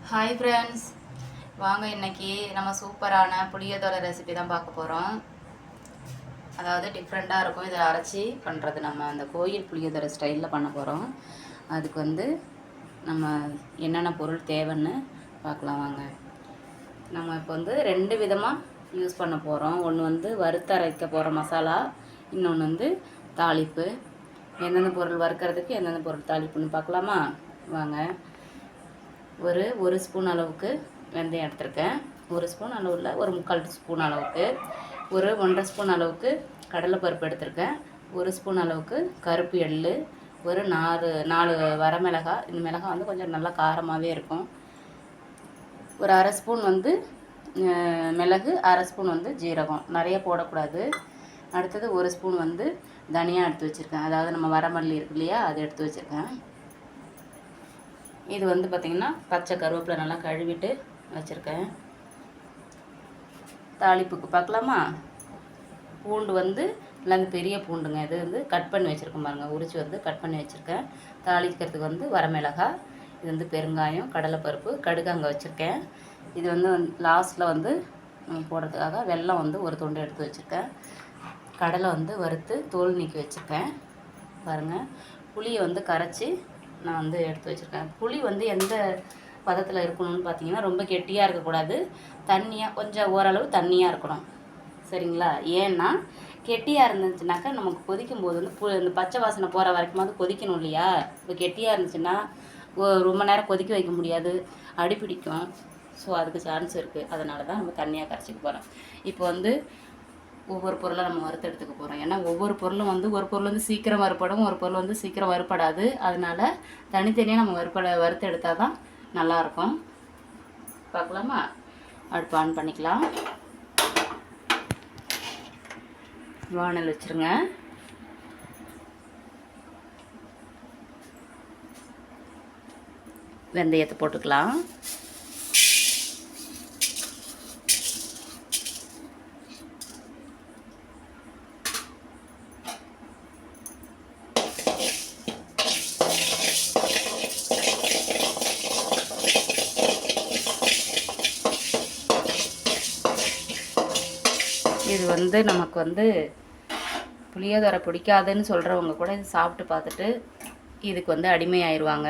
Hi friends, வாங்க இன்றைக்கி நம்ம சூப்பரான புளியோதரை ரெசிபி தான் பார்க்க போகிறோம். அதாவது டிஃப்ரெண்ட்டாக இருக்கும். இதில் அரைச்சி பண்ணுறது நம்ம அந்த கோயில் புளியோதரை ஸ்டைலில் பண்ண போகிறோம். அதுக்கு நம்ம என்னென்ன பொருள் தேவைன்னு பார்க்கலாம் வாங்க. நம்ம இப்போ 2 விதமாக யூஸ் பண்ண போகிறோம். ஒன்று வறுத்தரைக்க போகிற மசாலா, இன்னொன்று தாளிப்பு. எந்தெந்த பொருள் வறுக்கிறதுக்கு எந்தெந்த பொருள் தாளிப்புன்னு பார்க்கலாமா வாங்க. ஒரு ஸ்பூன் அளவுக்கு வெந்தயம் எடுத்திருக்கேன். 1 ஸ்பூன் அளவில் 1/4 ஸ்பூன் அளவுக்கு, 1.5 ஸ்பூன் அளவுக்கு கடலைப்பருப்பு எடுத்திருக்கேன். 1 ஸ்பூன் அளவுக்கு கருப்பு எள்ளு, ஒரு 4 வரமிளகாய். இந்த மிளகாய் கொஞ்சம் நல்லா காரமாகவே இருக்கும். ஒரு அரை ஸ்பூன் மிளகு, அரை ஸ்பூன் ஜீரகம். நிறைய போடக்கூடாது. அடுத்தது 1 ஸ்பூன் தனியா எடுத்து வச்சுருக்கேன். அதாவது நம்ம வரமல்லி இருக்கு இல்லையா, அது எடுத்து வச்சுருக்கேன். இது பார்த்திங்கன்னா பச்சை கருவேப்பிலை நல்லா கழுவிட்டு வச்சுருக்கேன். தாளிப்புக்கு பார்க்கலாமா. பூண்டு இல்லை பெரிய பூண்டுங்க. இது கட் பண்ணி வச்சுருக்கேன் பாருங்கள். உரித்து கட் பண்ணி வச்சுருக்கேன். தாளிக்கிறதுக்கு வரமிளகாய், இது பெருங்காயம், கடலைப்பருப்பு, கடுகு அங்கே வச்சுருக்கேன். இது லாஸ்ட்டில் போடுறதுக்காக வெல்லம் ஒரு துண்டு எடுத்து வச்சுருக்கேன். கடலை வறுத்து தோல் நீக்கி வச்சுருக்கேன் பாருங்கள். புளியை கரைச்சி நான் எடுத்து வச்சுருக்கேன். புளி எந்த பதத்தில் இருக்கணும்னு பார்த்தீங்கன்னா, ரொம்ப கெட்டியாக இருக்கக்கூடாது, தண்ணியாக கொஞ்சம் ஓரளவு தண்ணியாக இருக்கணும். சரிங்களா? ஏன்னா கெட்டியாக இருந்துச்சுனாக்கா நமக்கு கொதிக்கும் போது இந்த பச்சை வாசனை போகிற வரைக்குமாவது கொதிக்கணும் இல்லையா. இப்போ கெட்டியாக இருந்துச்சுன்னா ரொம்ப நேரம் கொதிக்க வைக்க முடியாது, அடிப்பிடிக்கும். ஸோ அதுக்கு சான்ஸ் இருக்குது. அதனால தான் நம்ம தண்ணியாக கரைச்சிக்க போகிறோம். இப்போ ஒவ்வொரு பொருளை நம்ம வறுத்து எடுத்துக்க போகிறோம். ஏன்னா ஒவ்வொரு பொருளும் ஒரு பொருள் சீக்கிரம் வறுப்படும், ஒரு பொருள் சீக்கிரம் வறுப்படாது. அதனால் தனித்தனியாக நம்ம வறுத்து எடுத்தால் தான் நல்லாயிருக்கும். பார்க்கலாமா? அடுப்பு ஆன் பண்ணிக்கலாம். வானல் வச்சுருங்க. வெந்தயத்தை போட்டுக்கலாம். இது நமக்கு புளியோதரை பிடிக்காதுன்னு சொல்கிறவங்க கூட இது சாப்பிட்டு பார்த்துட்டு இதுக்கு அடிமையாயிருவாங்க.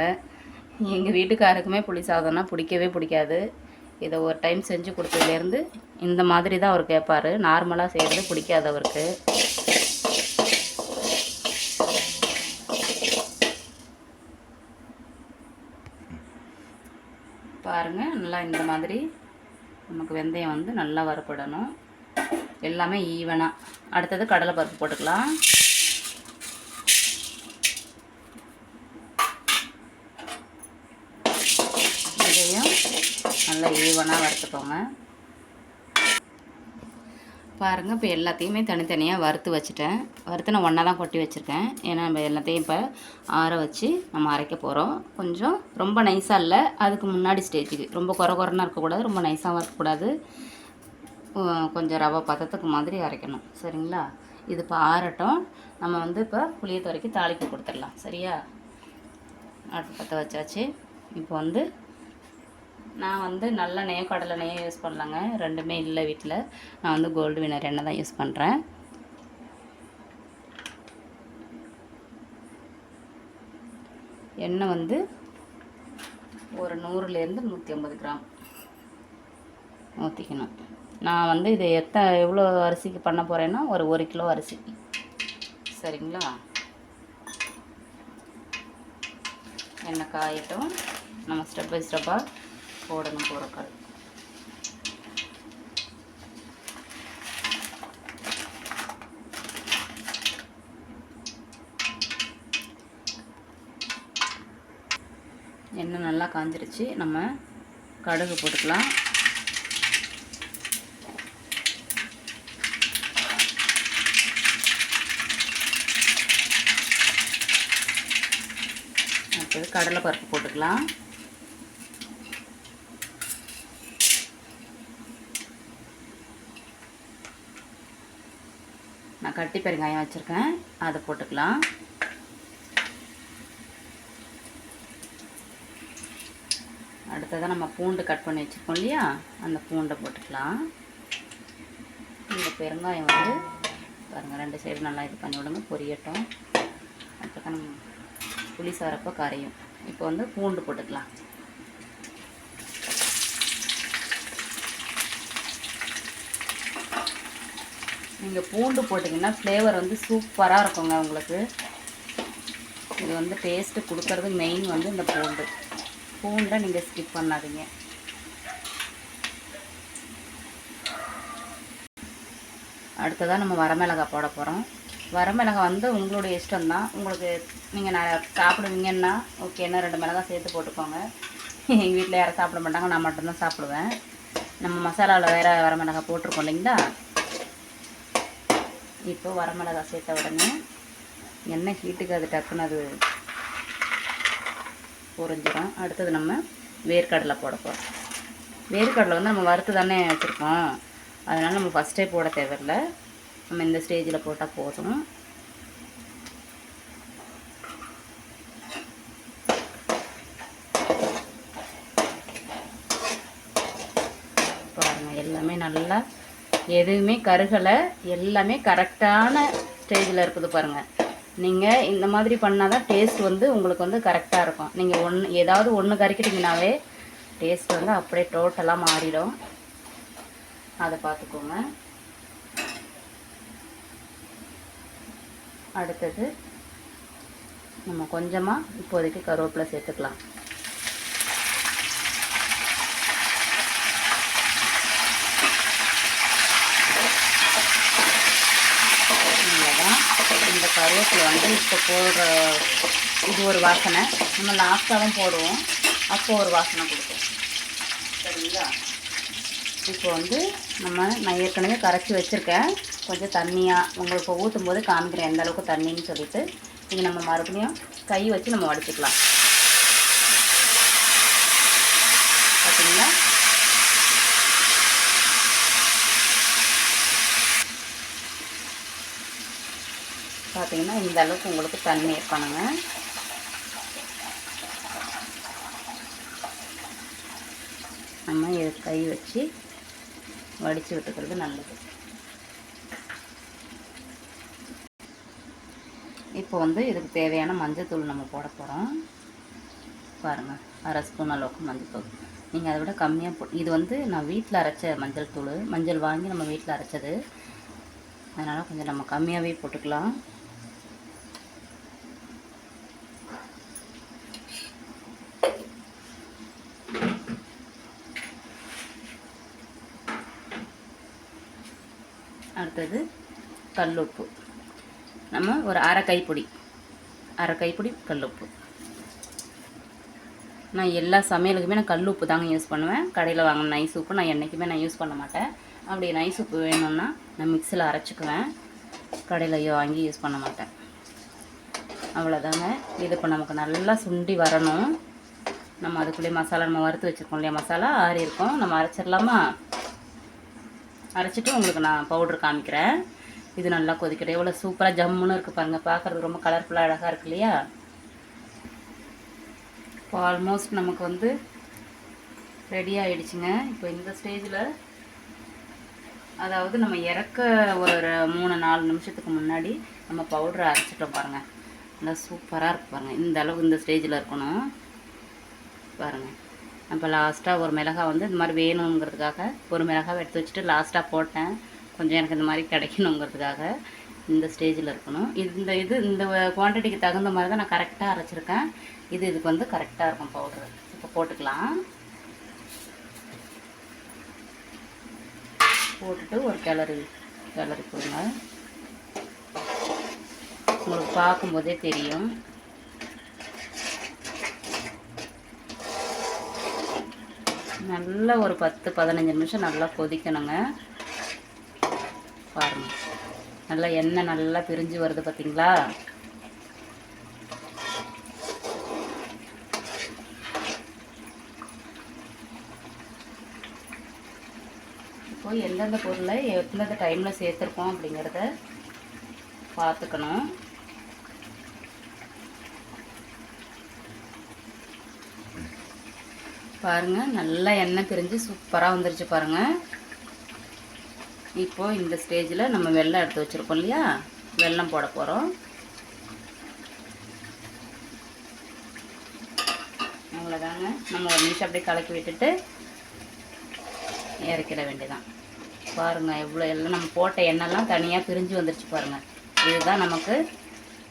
எங்கள் வீட்டுக்காருக்குமே புளி சாதம்னா பிடிக்கவே பிடிக்காது. இதை ஒரு டைம் செஞ்சு கொடுத்ததுலேருந்து இந்த மாதிரி தான் அவர் கேட்பார். நார்மலாக செய்கிறது பிடிக்காது அவருக்கு. பாருங்கள், நல்லா இந்த மாதிரி நமக்கு வெந்தயம் நல்லா வறுப்படணும். எல்லாமே ஈவனாக. அடுத்தது கடலைப்பருப்பு போட்டுக்கலாம். இதையும் நல்லா ஈவனாக வறுத்துக்கோங்க. பாருங்கள், இப்போ எல்லாத்தையுமே தனித்தனியாக வறுத்து வச்சுட்டேன். வறுத்து நான் ஒன்றா தான் கொட்டி வச்சுருக்கேன். ஏன்னா நம்ம எல்லாத்தையும் இப்போ ஆற வச்சு நம்ம அரைக்க போகிறோம். கொஞ்சம் ரொம்ப நைஸாக இல்லை, அதுக்கு முன்னாடி ஸ்டேஜுக்கு. ரொம்ப குறைன்னா இருக்கக்கூடாது, ரொம்ப நைஸாகவும் இருக்கக்கூடாது. கொஞ்சம் ரவை பதத்துக்கு மாதிரி அரைக்கணும். சரிங்களா? இது இப்போ ஆறட்டும். நம்ம இப்போ புளியோதரைக்கு தாளிப்பு கொடுத்துடலாம். சரியா? அடுப்பு பற்ற வச்சாச்சு. இப்போ நான் நல்ல நெய்யோ கடலை நெய்யோ யூஸ் பண்ணலாங்க. ரெண்டுமே இல்லை வீட்டில். நான் கோல்டு வினர் எண்ணெய் தான் யூஸ் பண்ணுறேன். எண்ணெய் ஒரு 100லேருந்து 150 கிராம் ஊற்றிக்கணும். நான் இதை எவ்வளோ அரிசிக்கு பண்ண போகிறேன்னா ஒரு 1 கிலோ அரிசி. சரிங்களா? எண்ணெய் காயட்டும். நம்ம ஸ்டெப் பை ஸ்டெப்பாக போடணும் பொருட்கள். எண்ணெய் நல்லா காஞ்சிருச்சு. நம்ம கடுகு போட்டுக்கலாம். அடுத்தது கடலைப்பருப்பு போட்டுக்கலாம். நான் கட்டி பெருங்காயம் வச்சுருக்கேன், அதை போட்டுக்கலாம். அடுத்ததாக நம்ம பூண்டு கட் பண்ணி வச்சுருக்கோம் இல்லையா, அந்த பூண்டை போட்டுக்கலாம். இந்த பெருங்காயம் வந்து பாருங்கள் 2 சைடு நல்லா இது பண்ணி விடுங்க, பொரியட்டும். அப்போ தான் நம்ம புளி சாரப்போ கரையும். இப்போ வந்து பூண்டு போட்டுக்கலாம். நீங்கள் பூண்டு போட்டிங்கன்னா ஃப்ளேவர் வந்து சூப்பராக இருக்குங்க உங்களுக்கு. இது வந்து டேஸ்ட்டு கொடுக்கறது மெயின் வந்து இந்த பூண்டை நீங்கள் ஸ்கிப் பண்ணாதீங்க. அடுத்ததாக நம்ம வரமிளகாய் போட போகிறோம். வரமிளகாய் வந்து உங்களுடைய இஷ்டம்தான். உங்களுக்கு நீங்கள் நான் சாப்பிடுவீங்கன்னா ஓகேன்னா 2 மிளகாய் சேர்த்து போட்டுக்கோங்க. எங்கள் வீட்டில் யாரும் சாப்பிட மாட்டாங்க, நான் மட்டும்தான் சாப்பிடுவேன். நம்ம மசாலாவில் வேறு வரமிளகாய் போட்டிருக்கோம் இல்லைங்களா. இப்போ வரமிளகாய் சேர்த்த உடனே எண்ணெய் ஹீட்டுக்கு அது டக்குன்னு அது பொரிஞ்சிடும். அடுத்தது நம்ம வேர்க்கடலை போட போகிறோம். வேர்க்கடலை வந்து நம்ம வறுத்து தானே வச்சுருக்கோம், அதனால் நம்ம ஃபஸ்ட்டே போட தேவையில்லை. நம்ம இந்த ஸ்டேஜில் போட்டால் போதும். பாருங்கள் எல்லாமே நல்லா எதுவுமே கருகலை, எல்லாமே கரெக்டான ஸ்டேஜில் இருக்குது பாருங்கள். நீங்கள் இந்த மாதிரி பண்ணால் தான் டேஸ்ட் வந்து உங்களுக்கு வந்து கரெக்டாக இருக்கும். நீங்கள் ஏதாவது ஒன்று கறிக்கிட்டிங்கனாவே டேஸ்ட் வந்து அப்படியே டோட்டலாக மாறிடும். அதை பார்த்துக்கோங்க. அடுத்தது நம்ம கொஞ்சமாக இப்போதைக்கு கருவேப்பிலை சேர்த்துக்கலாம். இவ்வளோதான். இந்த கருவேப்பிலை வந்து இப்போ போடுற இது ஒரு வாசனை, நம்ம லாஸ்ட்டாக தான் போடுவோம், அப்போ ஒரு வாசனை கொடுக்கும். சரிங்களா. இப்போ வந்து நான் ஏற்கனவே கரைச்சி வச்சுருக்கேன். கொஞ்சம் தண்ணியாக உங்களுக்கு ஊற்றும் போது காமிக்கிறேன் எந்த அளவுக்கு தண்ணின்னு சொல்லிட்டு. இது நம்ம மறுபடியும் கை வச்சு நம்ம வடிச்சிக்கலாம். பார்த்தீங்களா. பார்த்தீங்கன்னா இந்த அளவுக்கு உங்களுக்கு தண்ணி இருக்கணுங்க. நம்ம இது கை வச்சு வடித்து விட்டுக்கிறது நல்லது. இப்போ வந்து இதுக்கு தேவையான மஞ்சள்தூள் நம்ம போட போகிறோம். பாருங்கள் 1/2 ஸ்பூன் அளவுக்கு மஞ்சள்தூள். நீங்கள் அதை விட கம்மியாக இது வந்து நான் வீட்டில் அரைச்ச மஞ்சள் வாங்கி நம்ம வீட்டில் அரைச்சது, அதனால் கொஞ்சம் நம்ம கம்மியாகவே போட்டுக்கலாம். அடுத்தது கல்லுப்பு, நம்ம ஒரு அரை கைப்பிடி கல்லுப்பு. நான் எல்லா சமையலுக்குமே நான் கல்லுப்பு தாங்க யூஸ் பண்ணுவேன். கடையில் வாங்கின நைஸ் உப்பு நான் என்றைக்குமே யூஸ் பண்ண மாட்டேன். அப்படி நைஸ் உப்பு வேணும்னா நான் மிக்ஸியில் அரைச்சிக்குவேன், கடையில் வாங்கி யூஸ் பண்ண மாட்டேன். அவ்வளோதாங்க. இது இப்போ நமக்கு நல்லா சுண்டி வரணும். நம்ம அதுக்குள்ளேயே மசாலா நம்ம வறுத்து வச்சுருக்கோம் இல்லையா, மசாலா ஆறி இருக்கும், நம்ம அரைச்சிடலாமா. அரைச்சிட்டு உங்களுக்கு நான் பவுட்ரு காமிக்கிறேன். இது நல்லா கொதிக்கிறேன். எவ்வளோ சூப்பராக ஜம்முன்னு இருக்குது பாருங்கள். பார்க்குறது ரொம்ப கலர்ஃபுல்லாக அழகாக இருக்கு இல்லையா. இப்போ ஆல்மோஸ்ட் நமக்கு வந்து ரெடி ஆகிடுச்சுங்க. இப்போ இந்த ஸ்டேஜில், அதாவது நம்ம இறக்க ஒரு 3-4 நிமிஷத்துக்கு முன்னாடி நம்ம பவுட்ரை அரைச்சிட்டோம் பாருங்கள். நல்லா சூப்பராக இருக்குது பாருங்கள். இந்த அளவுக்கு இந்த ஸ்டேஜில் இருக்கணும் பாருங்கள். இப்போ லாஸ்ட்டாக ஒரு மிளகாய் வந்து இந்த மாதிரி வேணுங்கிறதுக்காக ஒரு மிளகாய் எடுத்து வச்சுட்டு லாஸ்ட்டாக போட்டேன், கொஞ்சம் எனக்கு இந்த மாதிரி கிடைக்கணுங்கிறதுக்காக. இந்த ஸ்டேஜில் இருக்கணும். இந்த குவான்டிட்டிக்கு தகுந்த மாதிரி தான் நான் கரெக்டாக அரைச்சிருக்கேன். இதுக்கு வந்து கரெக்டாக இருக்கும் பவுட்ரு. இப்போ போட்டுக்கலாம். போட்டுட்டு ஒரு கிளறி கொடுங்க. உங்களுக்கு பார்க்கும்போதே தெரியும். நல்லா ஒரு 10-15 நிமிஷம் நல்லா கொதிக்கணுங்க. பாருங்கள் நல்லா எண்ணெய் நல்லா பிரிஞ்சு வருது பார்த்தீங்களா. இப்போ எந்தெந்த பொருளை எந்தெந்த டைமில் சேர்த்துருக்கோம் அப்படிங்கிறத பார்த்துக்கணும். பாருங்கள், நல்லா எண்ணெய் பிரிஞ்சு சூப்பராக வந்துருச்சு பாருங்கள். இப்போது இந்த ஸ்டேஜில் நம்ம வெல்லம் எடுத்து வச்சுருக்கோம் இல்லையா, வெல்லம் போட போகிறோம். அவ்வளோதாங்க. நம்ம ஒரு நிமிஷம் அப்படியே கலக்கி விட்டுட்டு இறக்கிட வேண்டியதான். பாருங்கள், எவ்வளோ எல்லாம் நம்ம போட்ட எண்ணெய்லாம் தனியாக பிரிஞ்சு வந்துருச்சு பாருங்கள். இதுதான் நமக்கு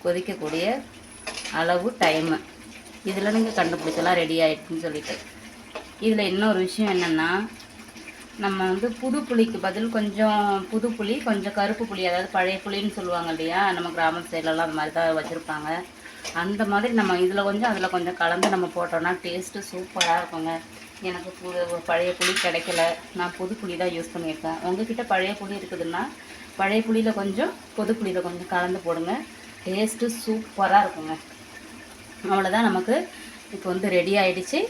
கொதிக்கக்கூடிய அளவு டைமு. இதில் நீங்கள் கண்டுபிடிச்சலாம் ரெடி ஆகிடுச்சுன்னு சொல்லிட்டு. இதில் இன்னொரு விஷயம் என்னென்னா, நம்ம வந்து புது புளிக்கு பதில் கொஞ்சம் புது புளி, கொஞ்சம் கருப்பு புளி, அதாவது பழைய புளின்னு சொல்லுவாங்க இல்லையா, நம்ம கிராம சைட்லலாம் அந்த மாதிரி தான் வச்சுருப்பாங்க. அந்த மாதிரி நம்ம இதில் கொஞ்சம் அதில் கொஞ்சம் கலந்து நம்ம போட்டோன்னா டேஸ்ட்டு சூப்பராக இருக்குங்க. எனக்கு பழைய புளி கிடைக்கல, நான் புது புளி தான் யூஸ் பண்ணியிருக்கேன். உங்கள்கிட்ட பழைய புளி இருக்குதுன்னா பழைய புளியில் கொஞ்சம் புது புளியில் கொஞ்சம் கலந்து போடுங்க, டேஸ்ட்டு சூப்பராக இருக்குங்க. அவ்வளோதான், நமக்கு இப்போ வந்து ரெடி ஆகிடுச்சு.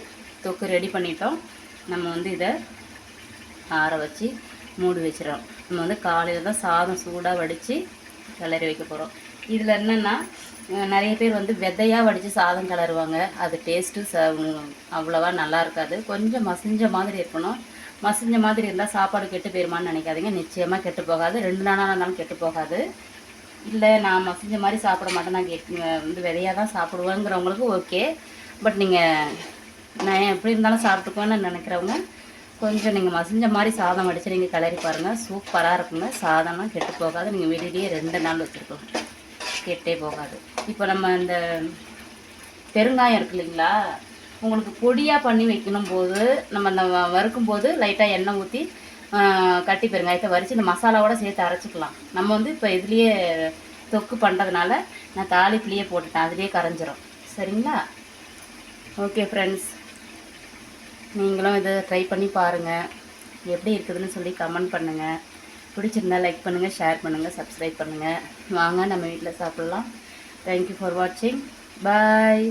தொக்கு ரெடி பண்ணிட்டோம். நம்ம வந்து இதை ஆற வச்சு மூடி வச்சிடறோம். நம்ம வந்து காலையில் தான் சாதம் சூடாக வடித்து கிளறி வைக்க போகிறோம். இதில் என்னென்னா, நிறைய பேர் வந்து விதையாக வடித்து சாதம் கிளறுவாங்க. அது டேஸ்ட்டு அவ்வளோவா நல்லா இருக்காது. கொஞ்சம் மசிஞ்ச மாதிரி இருக்கணும். மசிஞ்ச மாதிரி இருந்தால் சாப்பாடு கெட்டு போயிருமான்னு நினைக்காதீங்க. நிச்சயமாக கெட்டு போகாது. 2 நாளாக இருந்தாலும் கெட்டு போகாது. இல்லை, நான் மசிஞ்ச மாதிரி சாப்பிட மாட்டேன், நான் வந்து விதையாக தான் சாப்பிடுவேங்கிறவங்களுக்கு ஓகே. பட் நீங்கள் நான் எப்படி இருந்தாலும் சாப்பிட்டுக்குவேன்னு நினைக்கிறவங்க கொஞ்சம் நீங்கள் மசிஞ்ச மாதிரி சாதம் வடித்து நீங்கள் கிளறி பாருங்கள், சூப்பராக இருக்குங்க. சாதம்லாம் கெட்டு போகாது. நீங்கள் வெளியிலேயே 2 நாள் வச்சுருக்கலாம், கெட்டே போகாது. இப்போ நம்ம இந்த பெருங்காயம் இருக்கு இல்லைங்களா, உங்களுக்கு பொடியாக பண்ணி வைக்கணும் போது நம்ம அந்த வறுக்கும் போது லைட்டாக எண்ணெய் ஊற்றி கட்டி பெருங்காயத்தை வரித்து இந்த மசாலாவோடு சேர்த்து அரைச்சிக்கலாம். நம்ம வந்து இப்போ இதுலேயே தொக்கு பண்ணுறதுனால நான் தாளிப்புலேயே போட்டுட்டேன், அதுலேயே கரைஞ்சிரும். சரிங்களா? ஓகே ஃப்ரெண்ட்ஸ், நீங்களும் இதை ட்ரை பண்ணி பாருங்கள். எப்படி இருக்குதுன்னு சொல்லி கமெண்ட் பண்ணுங்கள். பிடிச்சிருந்தா லைக் பண்ணுங்கள், ஷேர் பண்ணுங்கள், சப்ஸ்கிரைப் பண்ணுங்கள். வாங்க நம்ம வீட்டில் சாப்பிட்லாம். தேங்க்யூ ஃபார் வாட்சிங். பாய்.